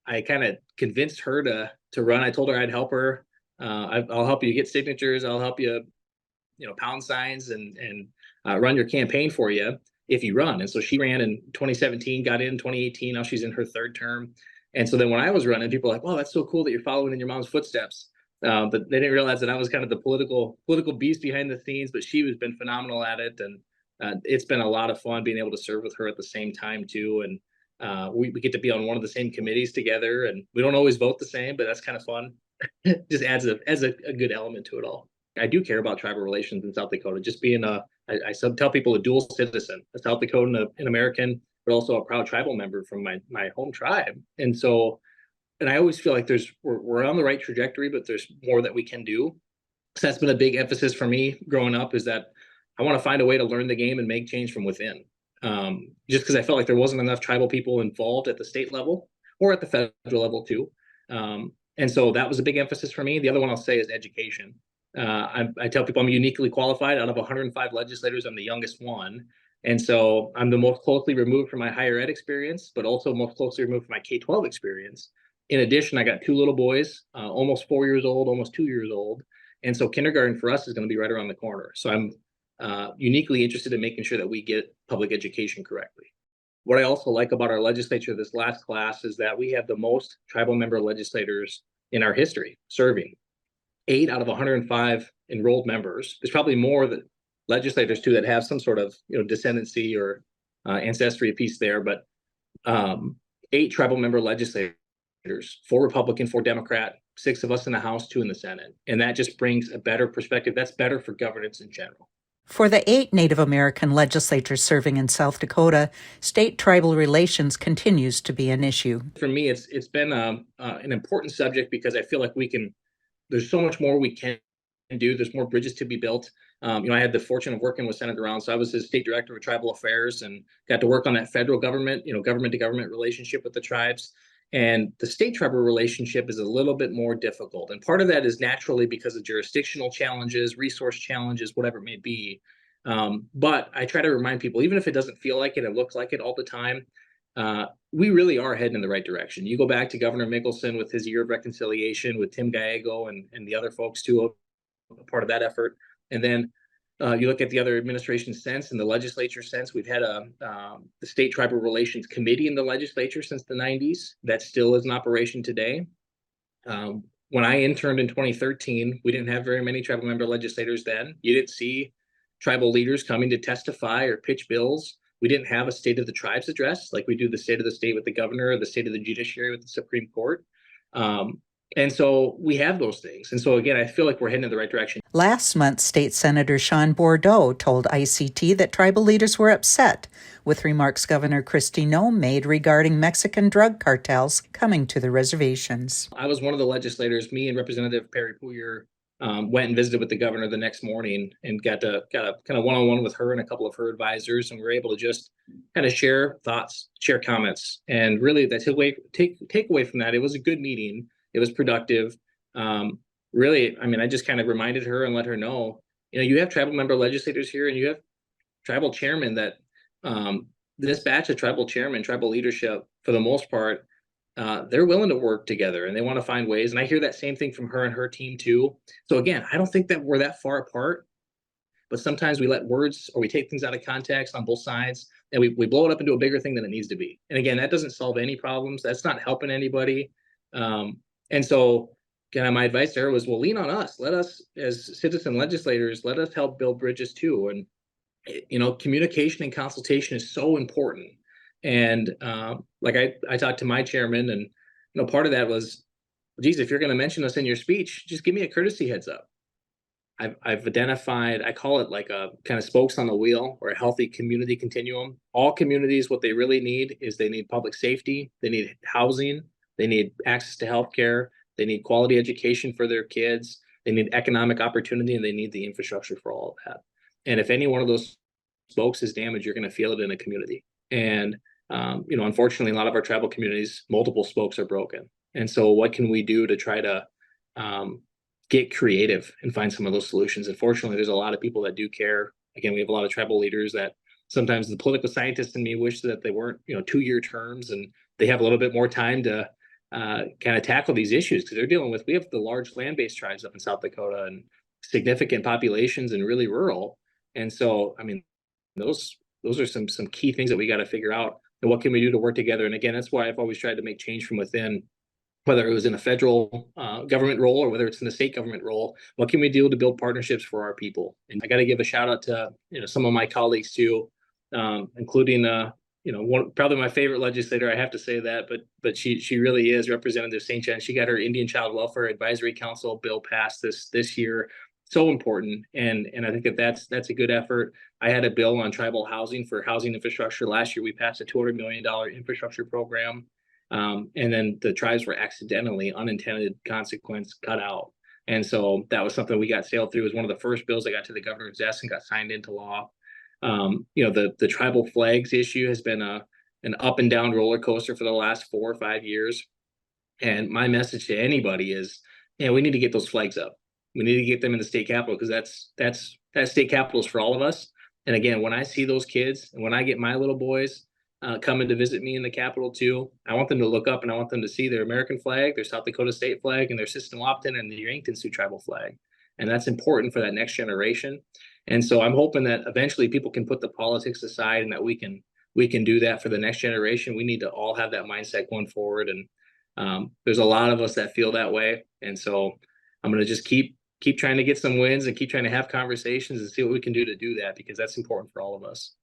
I kind of convinced her to run. I told her I'd help her. I'll help you get signatures. I'll help you, pound signs and run your campaign for you if you run. And so she ran in 2017, got in 2018. Now she's in her third term. And so then when I was running, people were like, "Wow, that's so cool that you're following in your mom's footsteps." But they didn't realize that I was kind of the political beast behind the scenes. But she has been phenomenal at it, and it's been a lot of fun being able to serve with her at the same time too. And we get to be on one of the same committees together, and we don't always vote the same, but that's kind of fun. Just adds a good element to it all. I do care about tribal relations in South Dakota. Just being I tell people a dual citizen, a South Dakotan, an American, but also a proud tribal member from my home tribe. And so, and I always feel like we're on the right trajectory, but there's more that we can do. So that's been a big emphasis for me growing up, is that I want to find a way to learn the game and make change from within. Just because I felt like there wasn't enough tribal people involved at the state level or at the federal level too. And so that was a big emphasis for me. The other one I'll say is education. I tell people I'm uniquely qualified. Out of 105 legislators, I'm the youngest one. And so I'm the most closely removed from my higher ed experience, but also most closely removed from my K-12 experience. In addition, I got two little boys, almost 4 years old, almost 2 years old. And so kindergarten for us is going to be right around the corner. So I'm uniquely interested in making sure that we get public education correctly. What I also like about our legislature this last class is that we have the most tribal member legislators in our history serving. 8 out of 105 enrolled members. There's probably more that legislators too that have some sort of descendancy or ancestry piece there, but 8 tribal member legislators, 4 Republican, 4 Democrat, 6 of us in the House, 2 in the Senate, and that just brings a better perspective. That's better for governance in general. For the 8 Native American legislators serving in South Dakota, state-tribal relations continues to be an issue. For me, it's been an important subject because I feel like there's so much more we can do. There's more bridges to be built. I had the fortune of working with Senator Rounds, so I was his state director of tribal affairs and got to work on that federal government, government to government relationship with the tribes. And the state tribal relationship is a little bit more difficult. And part of that is naturally because of jurisdictional challenges, resource challenges, whatever it may be. But I try to remind people, even if it doesn't feel like it and looks like it all the time, we really are heading in the right direction. You go back to Governor Mickelson with his year of reconciliation with Tim Gallego and the other folks too, a part of that effort. And then you look at the other administration since, and the legislature since. We've had the State Tribal Relations Committee in the legislature since the 90s. That still is in operation today. When I interned in 2013, we didn't have very many tribal member legislators then. You didn't see tribal leaders coming to testify or pitch bills. We didn't have a State of the Tribes address like we do the State of the State with the governor, or the State of the Judiciary with the Supreme Court. And so we have those things. And so, again, I feel like we're heading in the right direction. Last month, State Senator Sean Bordeaux told ICT that tribal leaders were upset with remarks Governor Kristi Noem made regarding Mexican drug cartels coming to the reservations. I was one of the legislators. Me and Representative Perry Pouyer went and visited with the governor the next morning and got a kind of one-on-one with her and a couple of her advisors, and we were able to just kind of share thoughts, share comments. And really, the takeaway from that, it was a good meeting. It was productive. Really, I just kind of reminded her and let her know, you have tribal member legislators here, and you have tribal chairmen that this batch of tribal chairmen, tribal leadership, for the most part, they're willing to work together and they want to find ways. And I hear that same thing from her and her team too. So again, I don't think that we're that far apart, but sometimes we let words or we take things out of context on both sides and we blow it up into a bigger thing than it needs to be. And again, that doesn't solve any problems. That's not helping anybody. And so my advice to her was, well, lean on us. Let us, as citizen legislators, let us help build bridges too. And, communication and consultation is so important. And I talked to my chairman, and, part of that was, geez, if you're going to mention us in your speech, just give me a courtesy heads up. I've identified, I call it like a kind of spokes on the wheel or a healthy community continuum. All communities, what they really need is they need public safety, they need housing, they need access to healthcare, they need quality education for their kids, they need economic opportunity, and they need the infrastructure for all of that. And if any one of those spokes is damaged, you're going to feel it in a community. And, unfortunately, a lot of our tribal communities, multiple spokes are broken. And so what can we do to try to get creative and find some of those solutions? And fortunately, there's a lot of people that do care. Again, we have a lot of tribal leaders that sometimes the political scientists in me wish that they weren't, 2-year terms, and they have a little bit more time to kind of tackle these issues, because they're dealing with, we have the large land-based tribes up in South Dakota and significant populations and really rural. And so, I mean, those are some key things that we got to figure out. And what can we do to work together? And again, that's why I've always tried to make change from within, whether it was in a federal government role or whether it's in the state government role. What can we do to build partnerships for our people? And I got to give a shout out to some of my colleagues too, including one, probably my favorite legislator. I have to say that, but she really is Representative St. John. She got her Indian Child Welfare Advisory Council bill passed this year. So important, and I think that's a good effort. I had a bill on tribal housing for housing infrastructure last year. We passed a $200 million infrastructure program. And then the tribes were accidentally, unintended consequence, cut out. And so that was something we got sailed through. It was one of the first bills that got to the governor's desk and got signed into law. The tribal flags issue has been an up and down roller coaster for the last 4 or 5 years. And my message to anybody is, we need to get those flags up. We need to get them in the state capitol, because that state capitol is for all of us. And again, when I see those kids and when I get my little boys coming to visit me in the Capitol too, I want them to look up and I want them to see their American flag, their South Dakota state flag, and their Siston-Wahpeton and the Yankton Sioux tribal flag. And that's important for that next generation. And so I'm hoping that eventually people can put the politics aside and that we can do that for the next generation. We need to all have that mindset going forward. And there's a lot of us that feel that way. And so I'm going to just keep trying to get some wins and keep trying to have conversations and see what we can do to do that, because that's important for all of us.